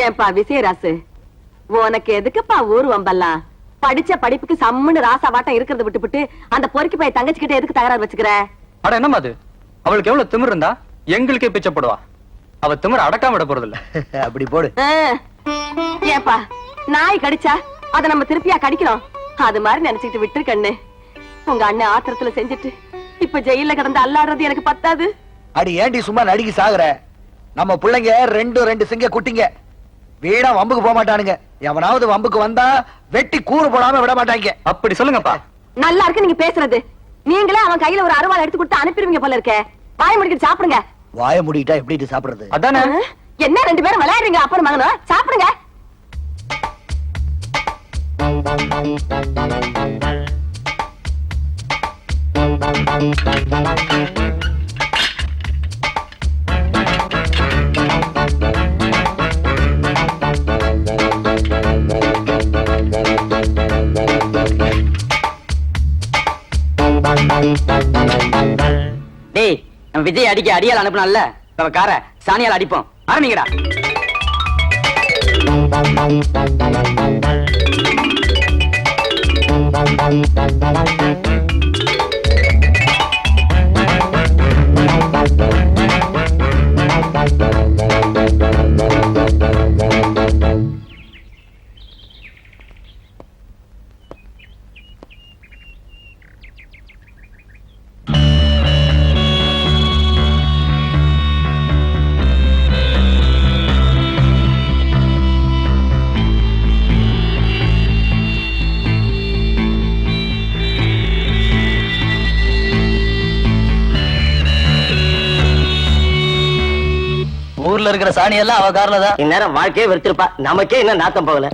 ஏன்பா விசயராசு, உனக்கு எதுக்குப்பா ஊர் வம்பெல்லாம்? படிச்ச படிப்புக்கு சம்முன்னு ராசாவாட்டம் இருக்கிறத விட்டுவிட்டு அந்த பொறுக்கி போய் தங்கச்சிக்கிட்ட எதுக்கு தகராறு வச்சுக்கிற? அட என்னமா அது? அவளுக்கு எவ்வளவு திமிர் இருந்தா எங்களுக்கே பிச்சை போடுவா. அவ திமிர் அடக்காம விட போறது இல்ல. அப்படி போடு. ஏப்பா, நாய் கடிச்சா அத நம்ம திருப்பியா கடிக்கிறோம்? அது மாதிரி நினைச்சுக்கிட்டு விட்டுரு கண்ணு. உங்க அண்ணன் ஆத்திரத்துல செஞ்சுட்டு இப்ப ஜெயில கிடந்து அல்லாடுறது எனக்கு பத்தாது. அடி ஏண்டி சும்மா நடிகி சாகுற? நம்ம பிள்ளைங்க ரெண்டு சிங்க குட்டிங்க. வீணா வம்புக்கு போக மாட்டானுங்க. எவனாவது வம்புக்கு வந்தா வெட்டி கூறு போடாம விட மாட்டாங்க. அப்படி சொல்லுங்கப்பா. நல்லா இருக்கு நீங்க பேசுறது. நீங்களே அவன் கையில ஒரு அருவாள் எடுத்து கொடுத்து அனுப்பிடுவீங்க போல இருக்கே. வாய முடிக்கிட்டு சாப்பிடுங்க. வாய முடிக்கிட்டா எப்படி சாப்பிடுறது? அதானே. என்ன 2 பேரும் விளையாடுறீங்க? அப்பனும் மகனும் சாப்பிடுங்க. டேய், நம்ம விஜய் அடிக்க அடியால் அனுப்பினால நம்ம கார சாணியால் அடிப்போம். ஆரம்பிங்கடா. ஊர்ல இருக்கிற சாணி எல்லாம் அவ கார்ல தான். இந்நேரம் வாழ்க்கையே வெறுத்திருப்பா. நமக்கே என்ன நாத்தம் போகல.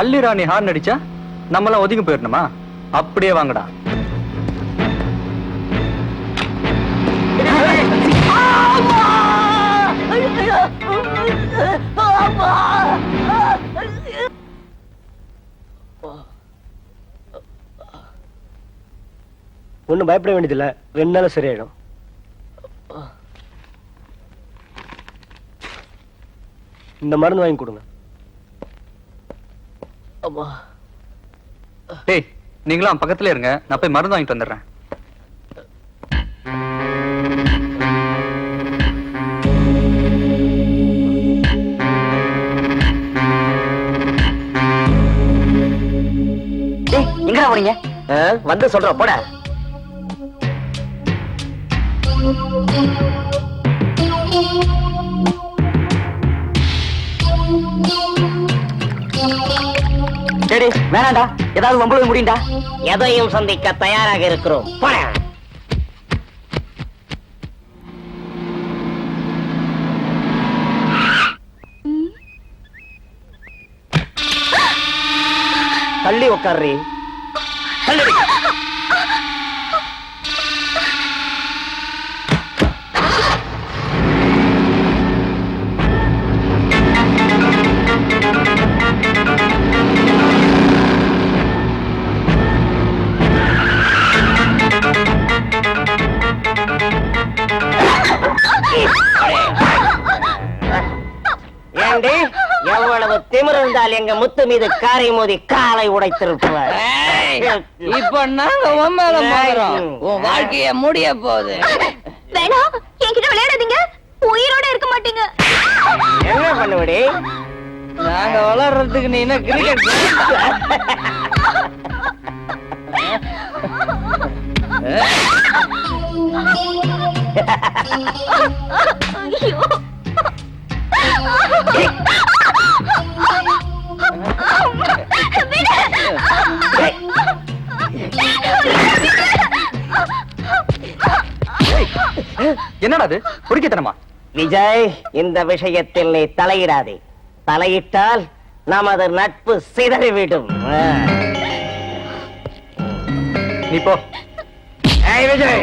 அல்லி ராணி ஹார்ன் அடிச்சா நம்மளாம் ஒதுங்கி போயிடணுமா? அப்படியே வாங்கடா. ஒண்ணும் பயப்பட வேண்டியதில்லை. 2 நாள் சரியாயிடும். இந்த மருந்து வாங்கி கொடுங்க. டேய், நீங்களும் பக்கத்துல இருங்க. நான் போய் மருந்து வாங்கிட்டு வந்துடுறேன். எங்கடா போறீங்க? வந்து சொல்றோம் போட. சரி வேணாண்டா. ஏதாவது வம்பளவு முடியுண்டா? எதையும் சந்திக்க தயாராக இருக்கிறோம். போட. தள்ளி உட்கார்றி. தள்ளி. ஏண்டி, எவ்வளவு திமிர் இருந்தால் எங்க முத்து மீது காரை மோதி காலை உடைத்திருப்பார். இப்ப நாங்க உன் மேல மோதுறோம். உன் வாழ்க்கைய முடிய போகுது. வேணாம், என்கிட்ட விளையாடாதீங்க. உயிரோட இருக்க மாட்டீங்க. என்ன பண்ணுவடி? நாங்க வளர்றதுக்கு நீ என்ன கிரிக்கெட்? என்னடா அது? பொறுக்கித்தனமா? விஜய், இந்த விஷயத்தில் நீ தலையிடாதே. தலையிட்டால் நமது நட்பு சிதறிவிடும். நீ போ. விஜய்,